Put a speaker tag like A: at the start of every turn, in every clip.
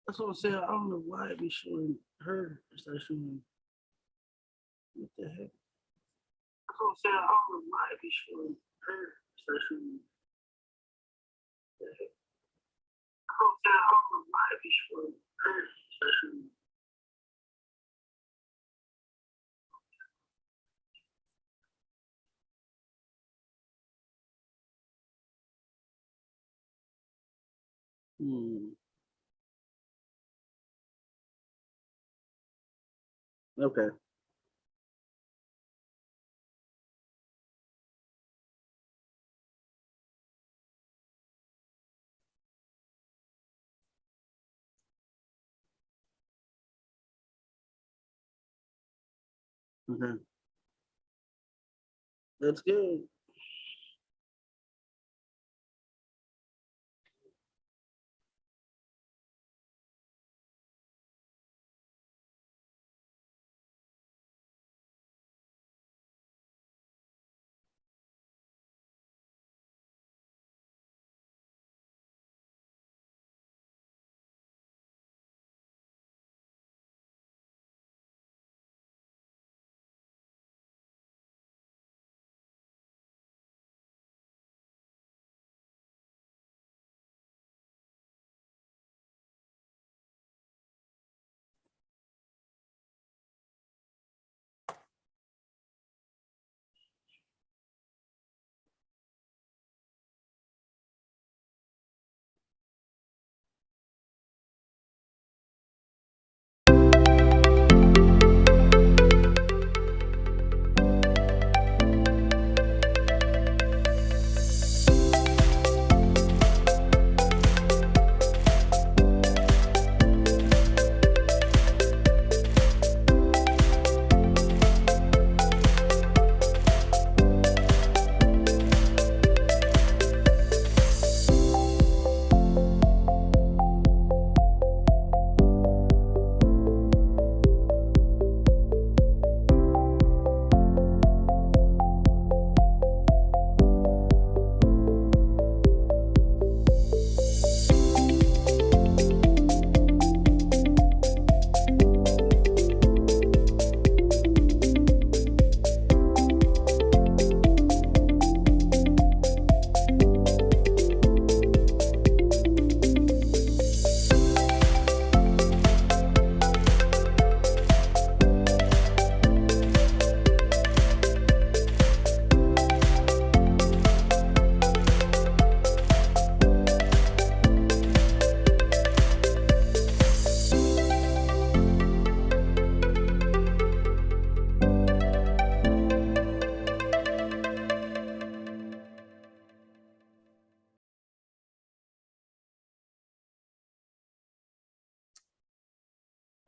A: That's what I'm saying. I don't know why it be showing her instead of showing what the heck. That's what I'm saying. I don't know why it be showing her instead of showing what the heck. That's what I'm saying. I don't know why it be showing her instead of showing. Hmm. Okay. Okay. That's good.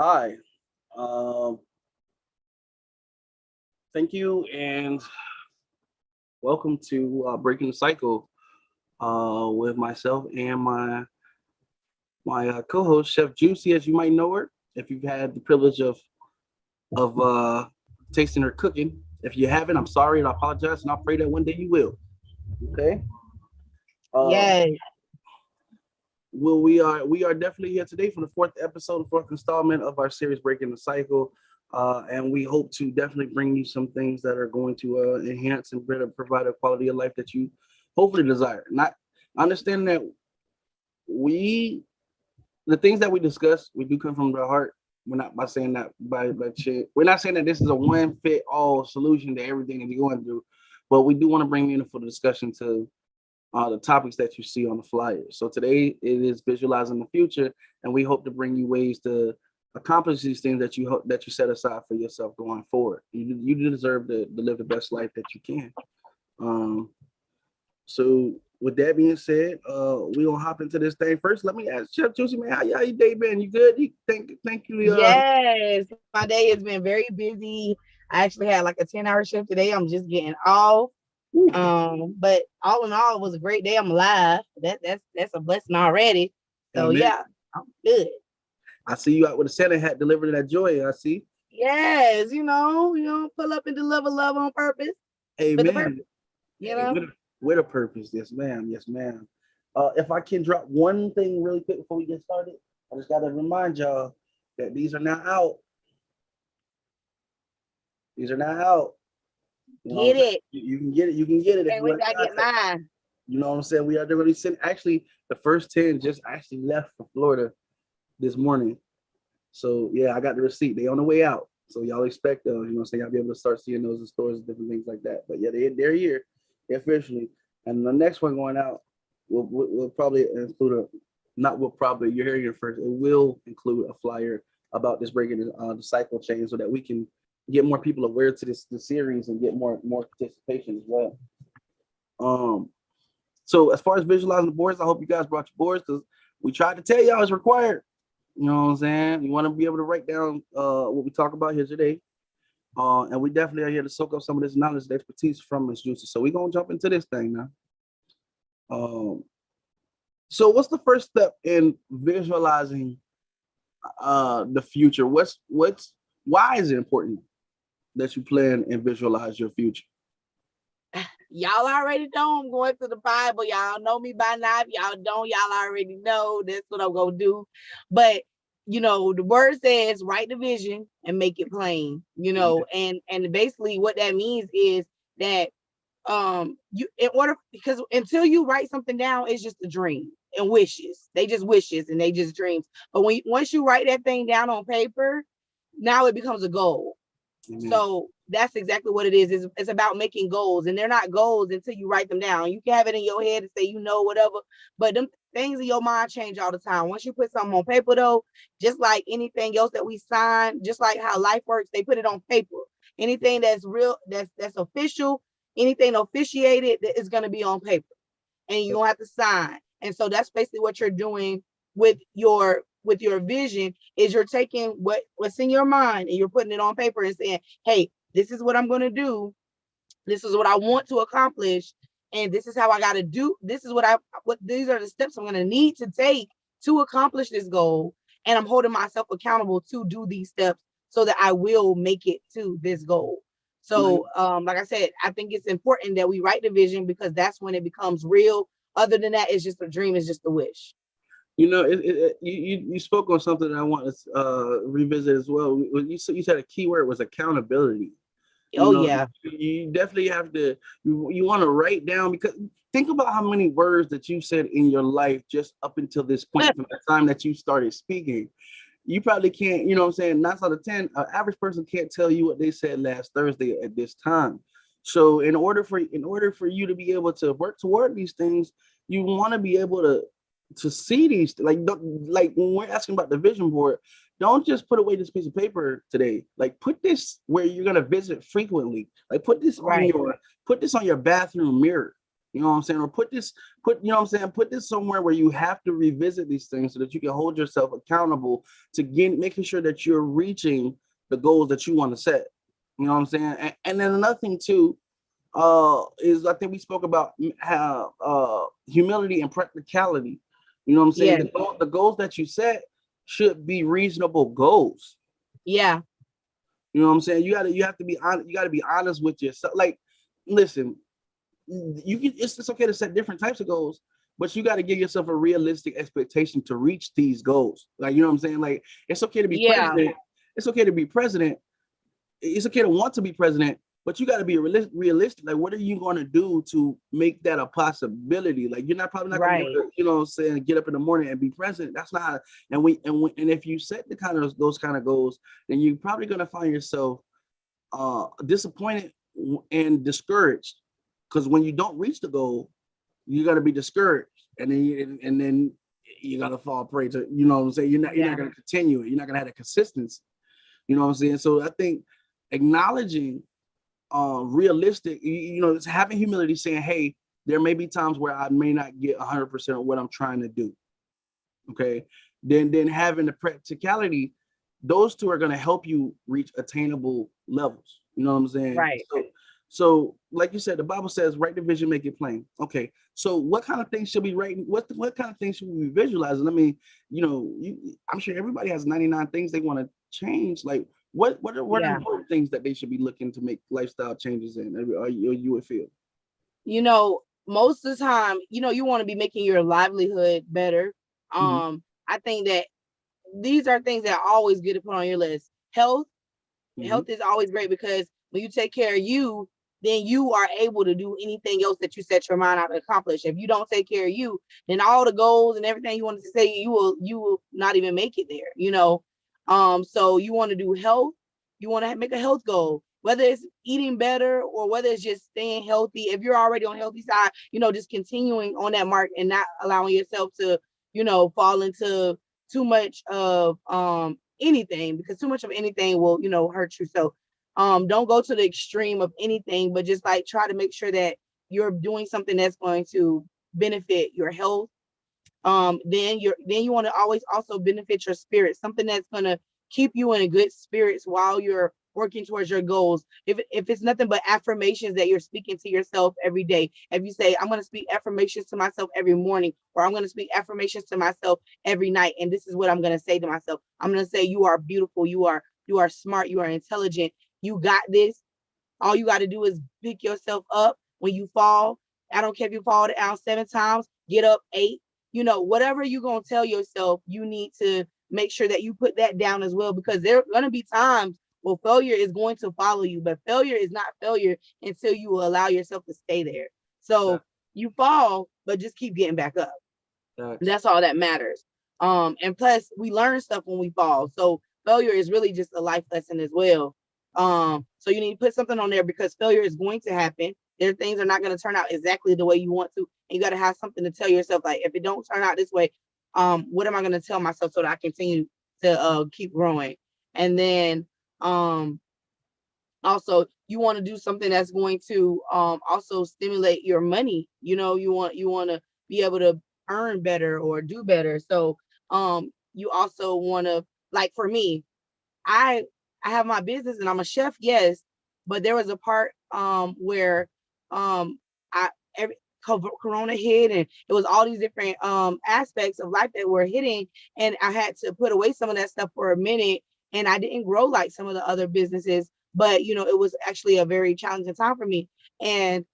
A: Hi. Um. Thank you and welcome to Breaking the Cycle with myself and my co-host Chef Juicy, as you might know her. If you've had the privilege of tasting her cooking, if you haven't, I'm sorry and I apologize, and I pray that one day you will. Okay. Uh,
B: Yes.
A: well, we are definitely here today for the fourth episode, the fourth installment of our series Breaking the Cycle. And we hope to definitely bring you some things that are going to enhance and better provide a quality of life that you hopefully desire. Not understand that we the things that we discuss, we do come from the heart. We're not by saying that by shit. We're not saying that this is a one fit all solution to everything that you're going through, but we do want to bring meaningful discussion to the topics that you see on the flyer. So today it is visualizing the future, and we hope to bring you ways to accomplish these things that you hope that you set aside for yourself going forward. You deserve to live the best life that you can. Um, so with that being said, we gonna hop into this thing first. Let me ask Chef Juicy, man, how your day been? You good? You thank you.
B: Yes. My day has been very busy. I actually had like a 10-hour shift today. I'm just getting off.
A: Woo.
B: But all in all, it was a great day. I'm alive. That's a blessing already. So
A: Amen.
B: yeah, I'm good.
A: I see you out with a Santa hat delivering that joy. I see.
B: Yes, pull up and deliver love on purpose with the
A: Amen.
B: purpose, you
A: Hey,
B: know?
A: with a purpose. Yes, ma'am. Yes, ma'am. If I can drop one thing really quick before we get started, I just gotta remind y'all that these are now out. These are now out. You know what I'm
B: Get
A: saying?
B: it.
A: You can get it. You can get it if
B: And
A: you
B: we
A: want to
B: gotta get
A: contact.
B: mine.
A: You know what I'm saying? We are going to send. Actually, the first 10 just actually left for Florida this morning. So yeah, I got the receipt. They on the way out. So y'all expect those. You know what I'm saying? I'll be able to start seeing those in stores and different things like that. But yeah, they're here officially. And the next one going out, we'll probably include a. Not will probably. You're hearing it first. It will include a flyer about this breaking the cycle chain so that we can get more people aware to the series and get more participation as well. Um, so as far as visualizing the boards, I hope you guys brought your boards because we tried to tell y'all it's required. You know what I'm saying? You want to be able to write down what we talk about here today. And we definitely are here to soak up some of this knowledge and expertise from Ms. Juicy. So we're gonna jump into this thing now. So what's the first step in visualizing the future? Why is it important that you plan and visualize your future?
B: Y'all already know I'm going to the Bible. Y'all know me by now. If y'all don't, y'all already know that's what I'm gonna do. But you know, the word says write the vision and make it plain, you know, and basically what that means is that you in order because until you write something down, it's just a dream and wishes. They just wishes and they just dreams. But once you write that thing down on paper, now it becomes a goal.
A: Amen.
B: So that's exactly what it is. It's about making goals, and they're not goals until you write them down. You can have it in your head and say, you know, whatever, but them things in your mind change all the time. Once you put something on paper, though, just like anything else that we sign, just like how life works, they put it on paper. Anything that's real, that's official, anything officiated, that is going to be on paper, and you don't have to sign. And so that's basically what you're doing with your vision is you're taking what's in your mind and you're putting it on paper and saying, hey, this is what I'm going to do. This is what I want to accomplish. And this is how I got to do. This is what these are the steps I'm going to need to take to accomplish this goal. And I'm holding myself accountable to do these steps so that I will make it to this goal. So, like I said, I think it's important that we write the vision because that's when it becomes real. Other than that, it's just a dream. It's just a wish.
A: You know, you spoke on something that I want to revisit as well. You said a key word was accountability. You
B: Oh,
A: know,
B: yeah.
A: you definitely have to. You want to write down because think about how many words that you said in your life just up until this point from the time that you started speaking. You probably can't. You know what I'm saying? 9 out of 10, an average person can't tell you what they said last Thursday at this time. So in order for you to be able to work toward these things, you want to be able to see these like when we're asking about the vision board, don't just put away this piece of paper today. Like put this where you're gonna visit frequently. Like put this on your bathroom mirror. You know what I'm saying? Or you know what I'm saying? Put this somewhere where you have to revisit these things so that you can hold yourself accountable to making sure that you're reaching the goals that you want to set. You know what I'm saying? And then another thing too, is I think we spoke about how humility and practicality. You know what I'm saying?
B: Yeah.
A: The goals that you set should be reasonable goals.
B: Yeah.
A: You know what I'm saying? You have to be honest. You got to be honest with yourself. Like, listen, it's okay to set different types of goals, but you got to give yourself a realistic expectation to reach these goals. Like, you know what I'm saying? Like, it's okay to be president. It's okay to be president. It's okay to want to be president, but you got to be realistic. Like, what are you going to do to make that a possibility? Like, you're probably not going to, you know, saying get up in the morning and be president. That's not how. And if you set those kind of goals, then you're probably going to find yourself disappointed and discouraged. Because when you don't reach the goal, you're going to be discouraged, and then you're going to fall prey to, you know what I'm saying? You're not going to continue it. You're not going to have the consistency. You know what I'm saying? So I think acknowledging realistic, you know, it's having humility, saying, hey, there may be times where I may not get 100% of what I'm trying to do. Okay. Then having the practicality, those two are going to help you reach attainable levels. You know what I'm saying?
B: Right.
A: So like you said, the Bible says, write the vision, make it plain. Okay. So what kind of things should we write? What kind of things should we be visualizing? I mean, you know, I'm sure everybody has 99 things they want to change. Like what are important things that they should be looking to make lifestyle changes in, or you would feel?
B: You know, most of the time, you want to be making your livelihood better. I think that these are things that always get to put on your list. Health is always great, because when you take care of you, then you are able to do anything else that you set your mind out to accomplish. If you don't take care of you, then all the goals and everything you wanted to say, you will not even make it there. So you want to do health, you want to make a health goal, whether it's eating better or whether it's just staying healthy. If you're already on the healthy side, just continuing on that mark and not allowing yourself to, fall into too much of anything, because too much of anything will, hurt you. So don't go to the extreme of anything, but just like try to make sure that you're doing something that's going to benefit your health. Then you want to always also benefit your spirit, something that's going to keep you in a good spirits while you're working towards your goals. If it's nothing but affirmations that you're speaking to yourself every day, if you say, I'm going to speak affirmations to myself every morning, or I'm going to speak affirmations to myself every night, and this is what I'm going to say to myself. I'm going to say, you are beautiful, you are smart, you are intelligent, you got this. All you got to do is pick yourself up when you fall. I don't care if you fall down 7 times, get up 8. Whatever you're going to tell yourself, you need to make sure that you put that down as well, because there are going to be times where failure is going to follow you, but failure is not failure until you allow yourself to stay there. So you fall, but just keep getting back up. That's all that matters. And plus we learn stuff when we fall. So failure is really just a life lesson as well. So you need to put something on there, because failure is going to happen. There things are not going to turn out exactly the way you want to. And you got to have something to tell yourself, like, if it don't turn out this way, what am I going to tell myself so that I continue to keep growing? And then also you want to do something that's going to also stimulate your money. You want to be able to earn better or do better. So you also want to, like, for me, I have my business and I'm a chef, yes, but there was a part where I every Corona hit, and it was all these different aspects of life that were hitting, and I had to put away some of that stuff for a minute, and I didn't grow like some of the other businesses, but it was actually a very challenging time for me. And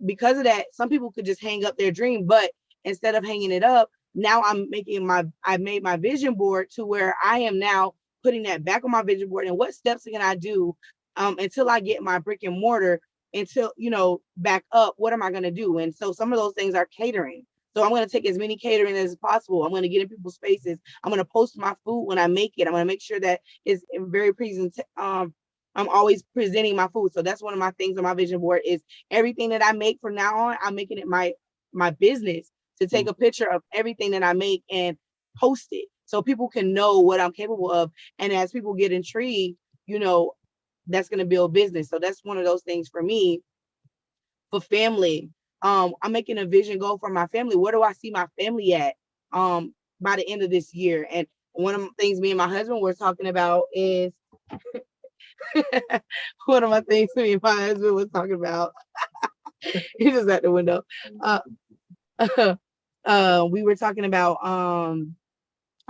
B: because of that, some people could just hang up their dream, but instead of hanging it up, now I made my vision board to where I am now putting that back on my vision board, and what steps can I do until I get my brick and mortar, until back up, what am I going to do? And so some of those things are catering. So I'm going to take as many catering as possible. I'm going to get in people's spaces. I'm going to post my food when I make it. I'm going to make sure that it's very present. I'm always presenting my food. So that's one of my things on my vision board, is everything that I make from now on, I'm making it my business to take a picture of everything that I make and post it, so people can know what I'm capable of. And as people get intrigued, that's going to build business. So that's one of those things for me. For family, I'm making a vision goal for my family. Where do I see my family at by the end of this year? And one of the things me and my husband were talking about is one of my things me and my husband was talking about. He's just at the window. We were talking about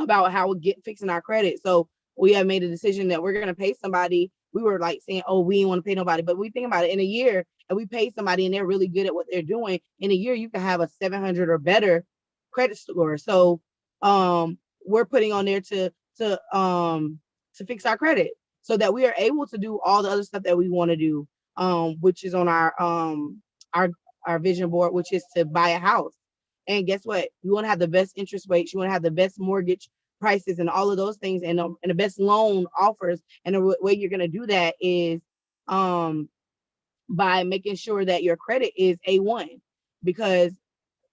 B: how we get fixing our credit. So we have made a decision that we're going to pay somebody. We were like saying, oh, we didn't want to pay nobody, but we think about it, in a year, and we pay somebody and they're really good at what they're doing, in a year you can have a 700 or better credit score. So we're putting on there to fix our credit, so that we are able to do all the other stuff that we want to do, which is on our vision board, which is to buy a house. And guess what? You want to have the best interest rates. You want to have the best mortgage prices and all of those things, and the best loan offers. And the way you're going to do that is by making sure that your credit is A1, because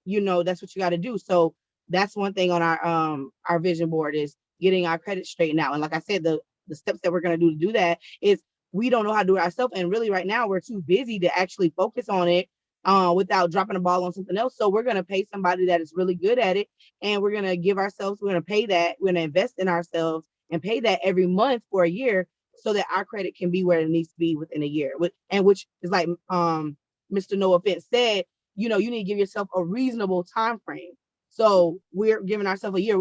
B: that's what you got to do. So that's one thing on our vision board, is getting our credit straightened out. And like I said, the steps that we're going to do that is, we don't know how to do it ourselves, and really right now we're too busy to actually focus on it without dropping the ball on something else. So we're going to pay somebody that is really good at it, and we're going to pay that, we're going to invest in ourselves and pay that every month for a year, so that our credit can be where it needs to be within a year. And which is like Mr. No Offense said, you need to give yourself a reasonable time frame. So we're giving ourselves a year.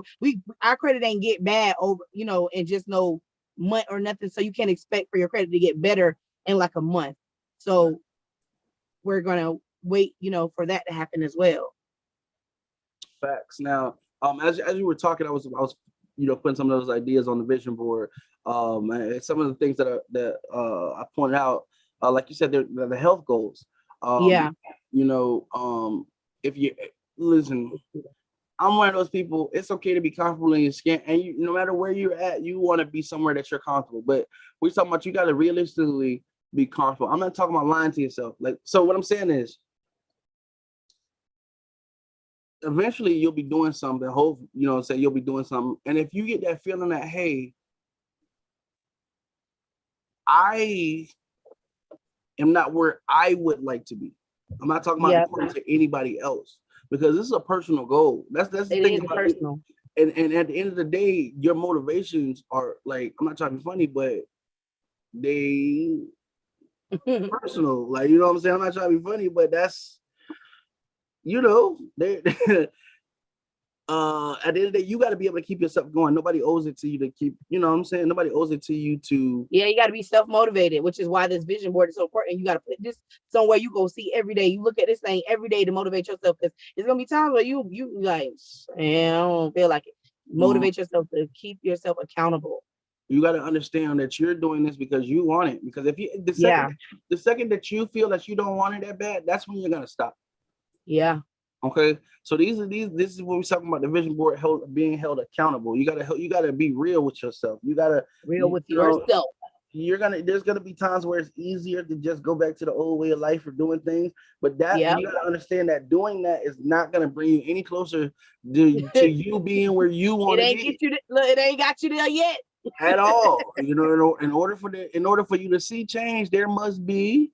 B: Our credit ain't get bad over, in just no month or nothing. So you can't expect for your credit to get better in like a month. So we're going to wait, for that to happen as well.
A: Facts. Now, as you were talking, I was putting some of those ideas on the vision board. And some of the things I pointed out, like you said, the health goals.
B: Yeah.
A: If you listen, I'm one of those people. It's okay to be comfortable in your skin, and no matter where you're at, you want to be somewhere that you're comfortable. But we're talking about you got to realistically be comfortable. I'm not talking about lying to yourself. Like, so what I'm saying is, eventually you'll be doing something. Hope say you'll be doing something, and if you get that feeling that, hey, I am not where I would like to be. I'm not talking about according to anybody else, because this is a personal goal. That's the thing about personal. And at the end of the day, your motivations are like, I'm not trying to be funny, but they personal. Like, you know what I'm saying? I'm not trying to be funny, but that's they at the end of the day, you got to be able to keep yourself going. Nobody owes it to you to keep, what I'm saying? Nobody owes it to you to.
B: Yeah, you got to be self-motivated, which is why this vision board is so important. You got to put this somewhere you go see every day. You look at this thing every day to motivate yourself, because it's going to be times where you like, I don't feel like it. Motivate yourself to keep yourself accountable.
A: You got to understand that you're doing this because you want it. Because if the second that you feel that you don't want it that bad, that's when you're going to stop.
B: Yeah.
A: Okay, so this is what we're talking about, the vision board being held accountable. You gotta be real with yourself. You gotta
B: with yourself.
A: There's gonna be times where it's easier to just go back to the old way of life or doing things, but you gotta understand that doing that is not gonna bring you any closer to you being where you want to be.
B: It ain't got you there yet
A: at all. In order for you to see change, there must be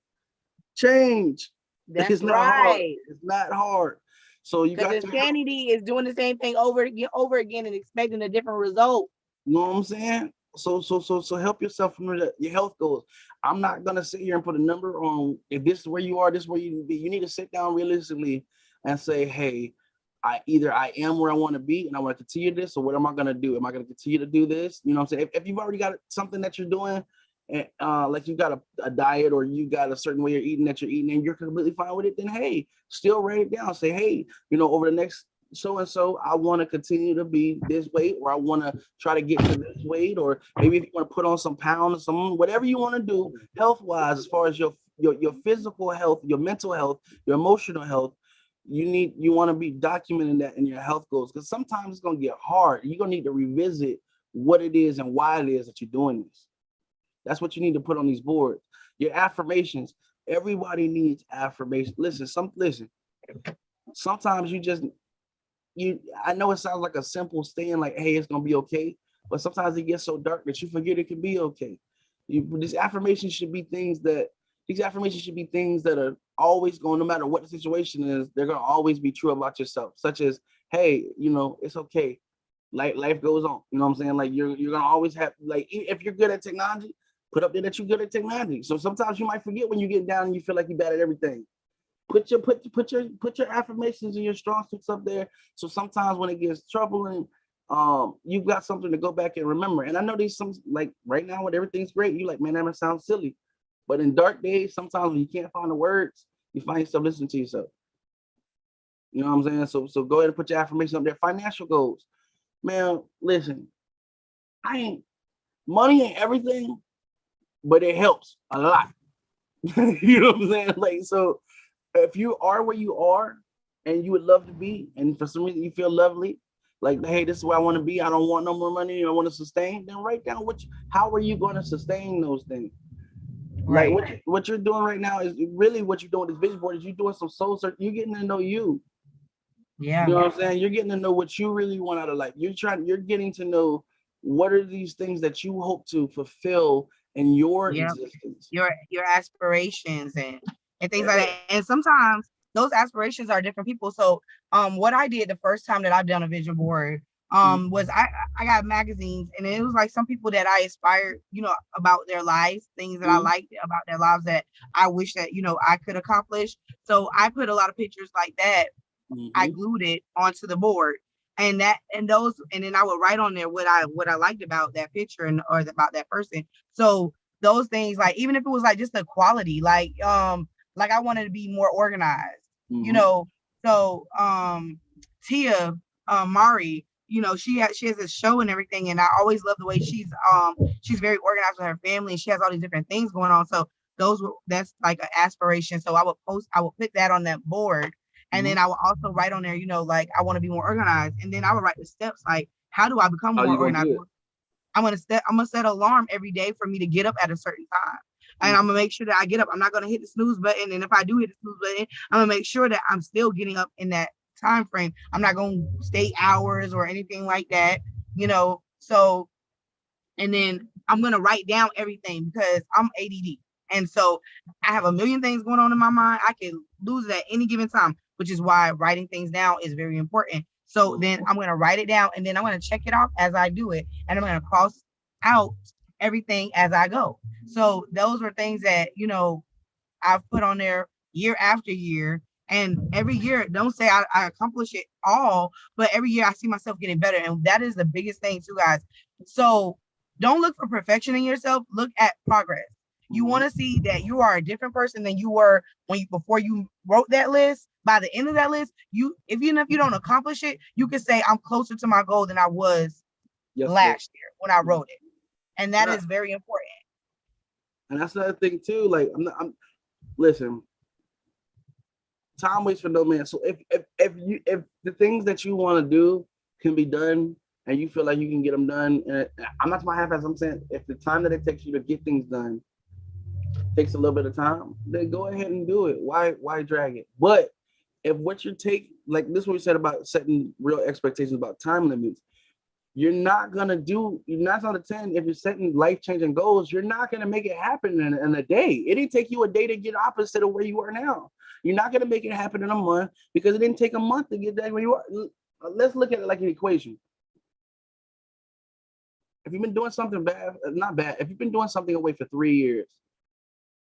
A: change.
B: It's not hard.
A: It's not hard. So you got
B: insanity is doing the same thing over again and expecting a different result.
A: You know what I'm saying? So help yourself from your health goals. I'm not gonna sit here and put a number on if this is where you are, this is where you need to be. You need to sit down realistically and say, hey, I am where I want to be and I want to continue this. So what am I gonna do? Am I gonna continue to do this? You know what I'm saying? If you've already got something that you're doing, and like you got a diet or you got a certain way you're eating and you're completely fine with it, then hey, still write it down. Say, hey, over the next so-and-so, I want to continue to be this weight, or I want to try to get to this weight, or maybe if you want to put on some pounds, whatever you want to do health-wise, as far as your physical health, your mental health, your emotional health, you want to be documenting that in your health goals, because sometimes it's going to get hard. You're going to need to revisit what it is and why it is that you're doing this. That's what you need to put on these boards. Your affirmations. Everybody needs affirmations. Listen. Sometimes I know it sounds like a simple thing, like, hey, it's gonna be okay. But sometimes it gets so dark that you forget it can be okay. These affirmations should be things that are always going, no matter what the situation is, they're gonna always be true about yourself. Such as, hey, it's okay. Life goes on. You know what I'm saying? Like you're gonna always have, like, if you're good at technology, put up there that you're good at technology. So sometimes you might forget when you get down and you feel like you're bad at everything. Put your affirmations and your strong suits up there. So sometimes when it gets troubling, you've got something to go back and remember. And I know there's some, like right now when everything's great, you're like, man, that sounds silly. But in dark days, sometimes when you can't find the words, you find yourself listening to yourself. You know what I'm saying? So go ahead and put your affirmation up there. Financial goals. Man, listen, money ain't everything, but it helps a lot. You know what I'm saying? Like, so if you are where you are and you would love to be, and for some reason you feel lovely, like, hey, this is where I want to be, I don't want no more money, I want to sustain, then write down how are you going to sustain those things? Right. Like what you're doing right now is really what you're doing with this vision board is you're doing some soul search. You're getting to know you.
B: Yeah.
A: You know what I'm saying? You're getting to know what you really want out of life. You're getting to know what are these things that you hope to fulfill in your existence,
B: your aspirations and things like that. And sometimes those aspirations are different people. So what I did the first time that I've done a vision board was I got magazines, and it was like some people that I inspired, about their lives, things that I liked about their lives that I wish that I could accomplish. So I put a lot of pictures like that. I glued it onto the board. And then I would write on there what I liked about that picture or about that person. So those things, like, even if it was like just a quality, like like I wanted to be more organized, you
A: Mhm.
B: know. So Tia Mari, you know, she has a show and everything, and I always love the way she's very organized with her family, and she has all these different things going on. So that's like an aspiration. So I would put that on that board, and then
A: Mhm.
B: I would also write on there, you know, like I want to be more organized, and then I would write the steps, like how do I become
A: How
B: more
A: you gonna
B: organized?
A: do it?
B: I'm gonna set an alarm every day for me to get up at a certain time. And I'm
A: Mhm.
B: gonna make sure that I get up. I'm not gonna hit the snooze button. And if I do hit the snooze button, I'm gonna make sure that I'm still getting up in that time frame. I'm not gonna stay hours or anything like that, you know. So, and then I'm gonna write down everything because I'm ADD. And so I have a million things going on in my mind. I can lose it at any given time, which is why writing things down is very important. So then I'm going to write it down, and then I'm going to check it off as I do it. And I'm going to cross out everything as I go. So those are things that, you know, I've put on there year after year. And every year, don't say I accomplish it all, but every year I see myself getting better. And that is the biggest thing too, guys. So don't look for perfection in yourself. Look at progress. You want
A: Mhm.
B: to see that you are a different person than you were before you wrote that list. By the end of that list, even if you don't accomplish it, you can say I'm closer to my goal than I was
A: Yesterday.
B: last year when I
A: Mhm.
B: wrote it. And that
A: Yeah.
B: is very important.
A: And that's another thing too. Like I'm listen, time waits for no man. So if the things that you want to do can be done and you feel like you can get them done, and I'm not my half as I'm saying, if the time that it takes you to get things done takes a little bit of time, then go ahead and do it. Why drag it? But if what you take, like this, what we said about setting real expectations about time limits, you're not gonna do. You're not out of 10. If you're setting life changing goals, you're not gonna make it happen in a day. It didn't take you a day to get opposite of where you are now. You're not gonna make it happen in a month because it didn't take a month to get that where you are. Let's look at it like an equation. If you've been doing something bad, not bad. If you've been doing something away for 3 years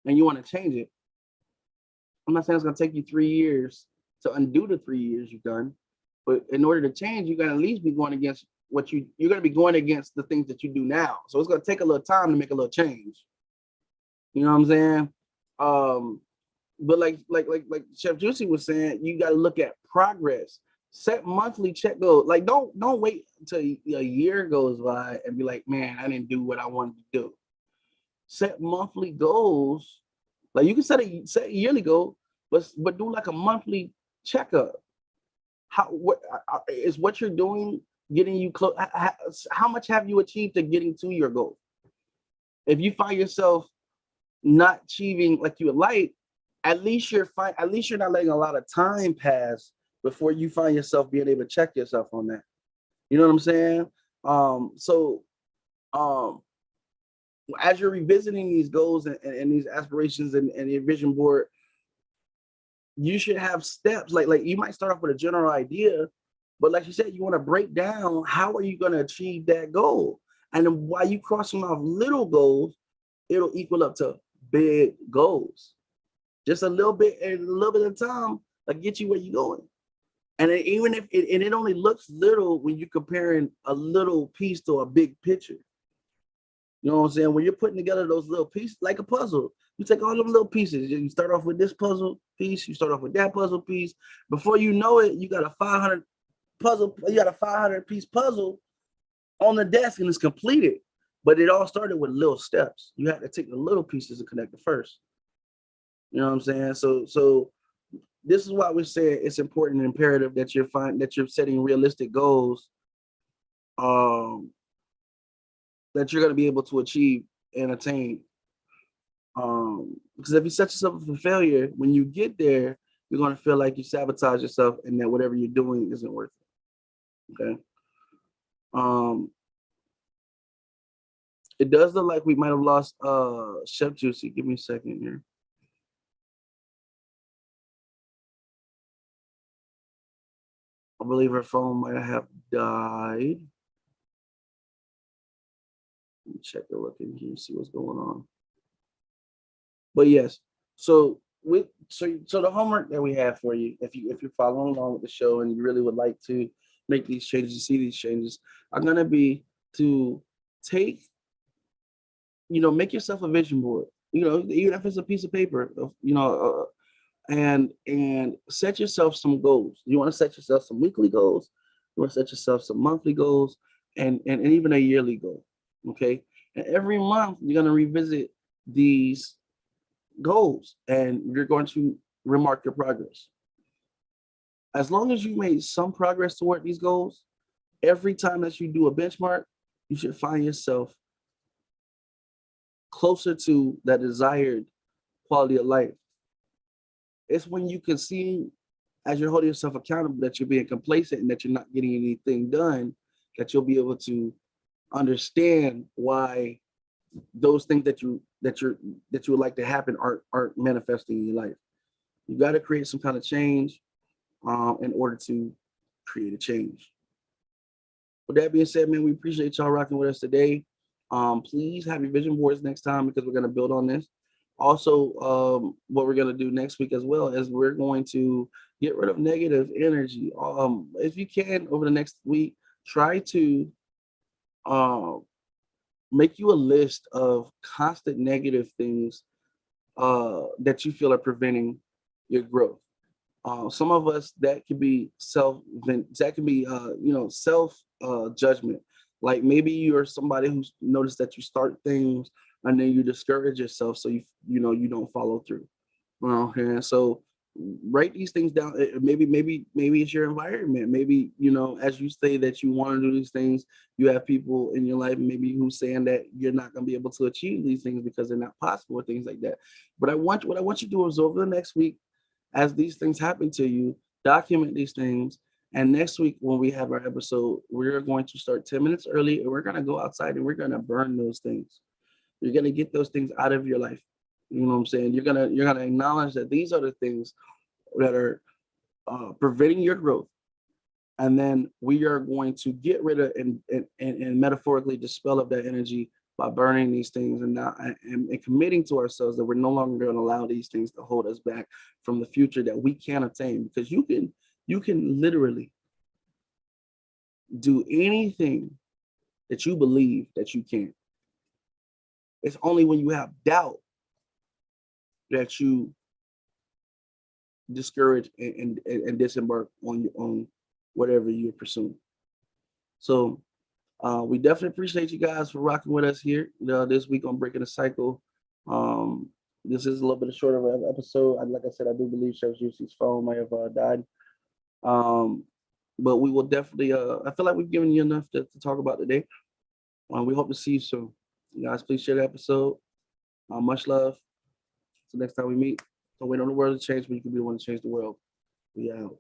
A: and you want to change it, I'm not saying it's gonna take you 3 years to undo the 3 years you've done, but in order to change, you gotta at least be going against what you're gonna be going against the things that you do now. So it's gonna take a little time to make a little change. You know what I'm saying? Um, but like Chef Juicy was saying, you gotta look at progress. Set monthly check goals. Like don't wait until a year goes by and be like, man, I didn't do what I wanted to do. Set monthly goals. Like you can set a yearly goal, but do like a monthly checkup. Is what you're doing getting you close? How much have you achieved to getting to your goal? If you find yourself not achieving like you would like, at least you're fine. At least you're not letting a lot of time pass before you find yourself being able to check yourself on that. You know what I'm saying? So um, as you're revisiting these goals and these aspirations and your vision board, you should have steps. Like you might start off with a general idea, but like you said, you want to break down how are you going to achieve that goal, and then while you crossing off little goals, it'll equal up to big goals. Just a little bit and a little bit of time, like get you where you're going. And even if it only looks little when you're comparing a little piece to a big picture. You know what I'm saying? When you're putting together those little pieces, like a puzzle, you take all them little pieces. You start off with this puzzle piece, you start off with that puzzle piece. Before you know it, you got a 500 puzzle, you got a 500 piece puzzle on the desk and it's completed. But it all started with little steps. You had to take the little pieces and connect it first. You know what I'm saying? So this is why we say it's important and imperative that you're setting realistic goals that you're going to be able to achieve and attain. Because if you set yourself up for failure, when you get there, you're going to feel like you sabotage yourself and that whatever you're doing isn't worth it. Okay. Um, it does look like we might have lost Chef Juicy. Give me a second here. I believe her phone might have died. Let me check the look in here, see what's going on. But yes, so the homework that we have for you, if you're following along with the show and you really would like to make these changes, see these changes, are gonna be to take, make yourself a vision board. Even if it's a piece of paper, and set yourself some goals. You want to set yourself some weekly goals. You want to set yourself some monthly goals, and even a yearly goal. Okay, and every month you're going to revisit these goals, and you're going to remark your progress. As long as you made some progress toward these goals, every time that you do a benchmark, you should find yourself closer to that desired quality of life. It's when you can see, as you're holding yourself accountable, that you're being complacent and that you're not getting anything done, that you'll be able to understand why those things that you would like to happen aren't manifesting in your life. You got to create some kind of change in order to create a change. With that being said, man, we appreciate y'all rocking with us today. Please have your vision boards next time because we're going to build on this. Also, what we're going to do next week as well is we're going to get rid of negative energy. If you can, over the next week, try to make you a list of constant negative things that you feel are preventing your growth. Some of us that can be self judgment. Like maybe you're somebody who's noticed that you start things and then you discourage yourself, so you don't follow through. And so write these things down. Maybe it's your environment. Maybe as you say that you want to do these things, you have people in your life maybe who's saying that you're not going to be able to achieve these things because they're not possible or things like that. But what I want you to do is over the next week, as these things happen to you, document these things. And next week, when we have our episode, we're going to start 10 minutes early and we're going to go outside and we're going to burn those things. You're going to get those things out of your life. You know what I'm saying? You're gonna acknowledge that these are the things that are preventing your growth. And then we are going to get rid of and metaphorically dispel of that energy by burning these things and committing to ourselves that we're no longer going to allow these things to hold us back from the future that we can attain. Because you can literally do anything that you believe that you can. It's only when you have doubt that you discourage and disembark on whatever you're pursuing. So we definitely appreciate you guys for rocking with us here this week on Breaking the Cycle. This is a little bit of shorter of an episode. Like I said, I do believe Chef Juicy's phone might have died. But we will definitely, I feel like we've given you enough to talk about today. We hope to see you soon. You guys, please share the episode. Much love. So next time we meet, don't wait on the world to change, but you can be the one to change the world. We out.